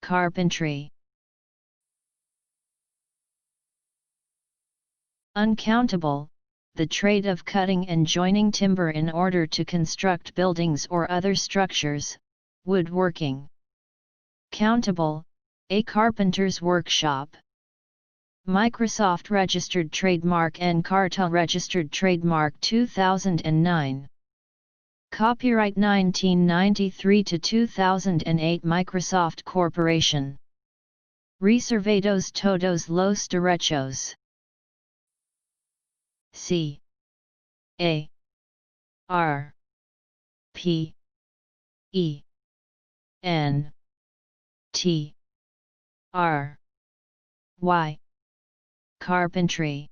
Carpentry. Uncountable, the trade of cutting and joining timber in order to construct buildings or other structures, woodworking. Countable, a carpenter's workshop. Microsoft Registered Trademark Encarta Registered Trademark 2009. Copyright 1993 to 2008 Microsoft Corporation. Reservados todos los derechos. C A R P E N T R Y. Carpentry.